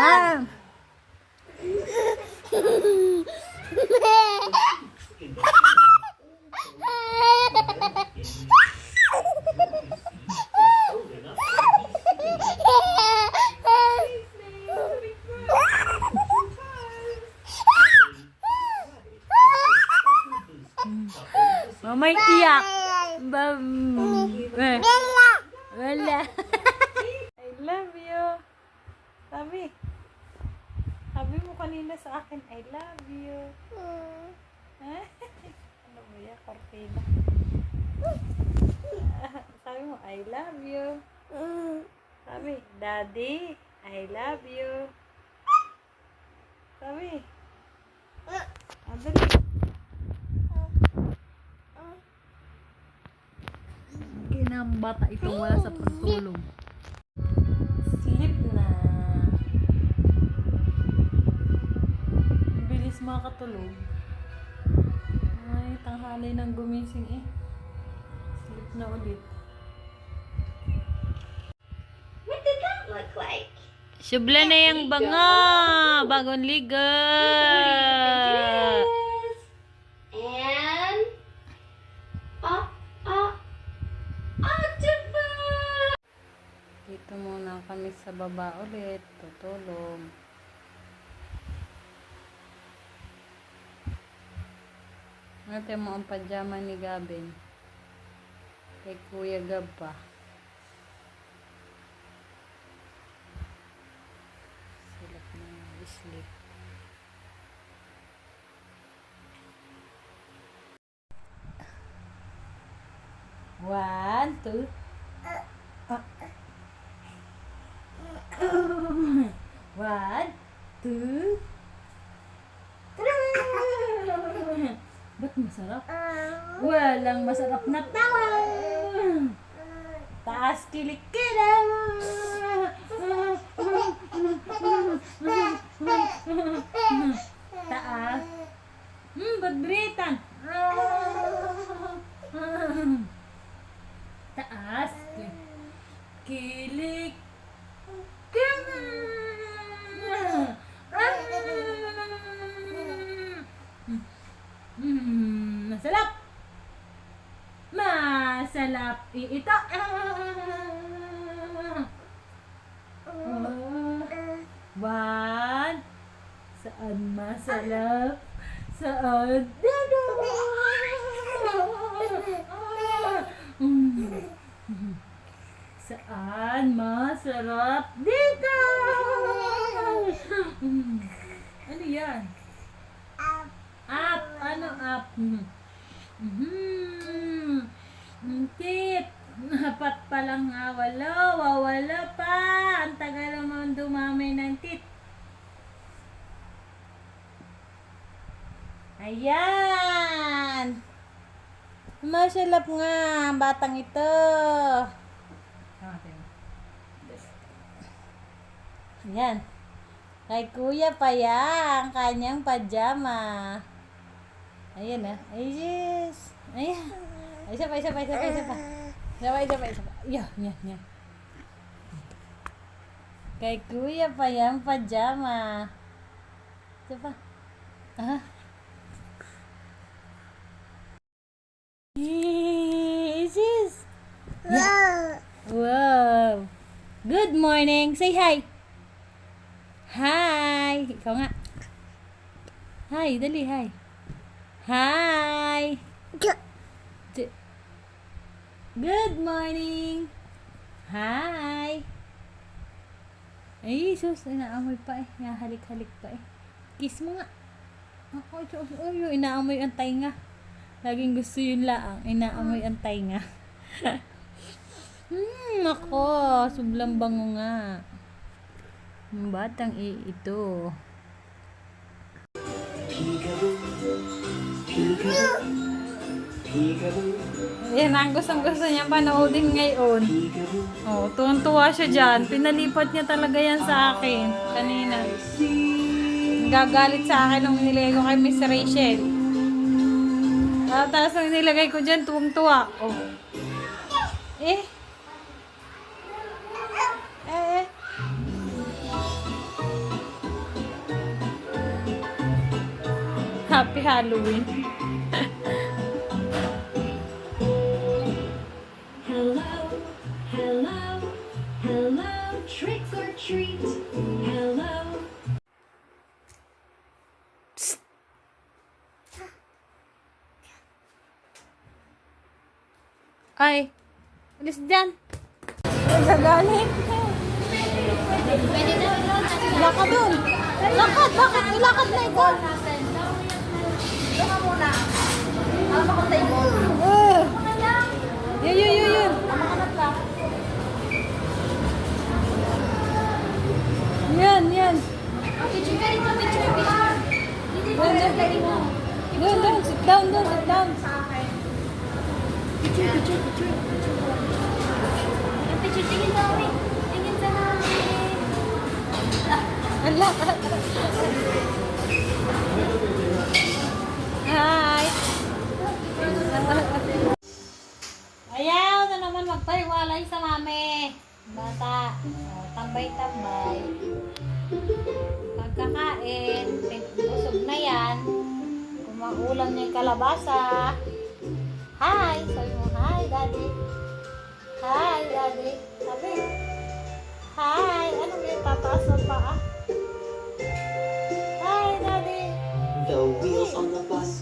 Ah. Mamay iyak. Wala. I love you. Sabi. Sabi mo kanina sa akin, I love you. Ano ba yan? Cortina. Sabi mo, I love you. Sabi, Daddy, I love you. Sabi. Dali. Kinang bata itong wala sa pagtulog. Sleep na. Bilis makatulog. Ay, tanghali nang gumising eh. Sleep na ulit. What did that look like? Subla na yung banga. Bagong liga. And octopus. Dito muna kami sa baba ulit. Tutulog. Ito mo ang pajama ni Gabin. Kay Kuya Gab pa. Silap na sleep. One, two. One, two. Ba't masarap? Walang masarap na tawa. Taas kilik-kilaw. Taas. Bagbritan. Taas. Kilik. Masalap. Masalap ito. One. Saan masalap? Saan? Saan masarap? Dito! Ano yan? Up. Ano up? Tit. Dapat palang wawala pa. Ang tagal naman dumamay ng tit. Ayan. Masalap nga ang batang ito. Ayan. Kay Kuya pa yan, ang kanyang pajama. Ayan na. Ay, yes. Ayan. Ay, isa pa. Yan. Kay Kuya pa yan, pajama. Isa pa. Yes. Wow. Good morning. Say hi. Hi. Ikaw nga. Hi. Dali, hi. Hi. Good morning. Hi. Ay, sus. Inaamoy pa eh. Halik-halik pa eh. Kiss mo nga. Ako, inaamoy ang tainga. Laging gusto yun laang. Inaamoy ang tainga. Ako. Sublang bango nga. Batang ito. Yan ang gustong-gusto niya panoodin ngayon. Oh, tuwang-tuwa siya dyan. Pinalipat niya talaga yan sa akin kanina. Gagalit sa akin nung nilagay ko kay Miss Rachel. Tapos nung nilagay ko dyan, tuwang-tuwa. Oh. Happy Halloween. Hello, hello, hello, trick or treat. Hello. Ay, alis dyan. Nagagalit. Lakad dun. Lakad, bakit? Ilakad na ikaw. Yun. Yan. Doon, sit down. Ala. Hi. Ayaw na naman magpaiwalay sa mami. Bata. O, tambay-tambay. Pagkakain. Busog na yan. Kumaulam niya yung kalabasa. Hi. Sabi mo, hi, daddy. Hi, daddy. Sabi. Hi. Ano may tataas na paa? Hi, daddy. The wheels on the bus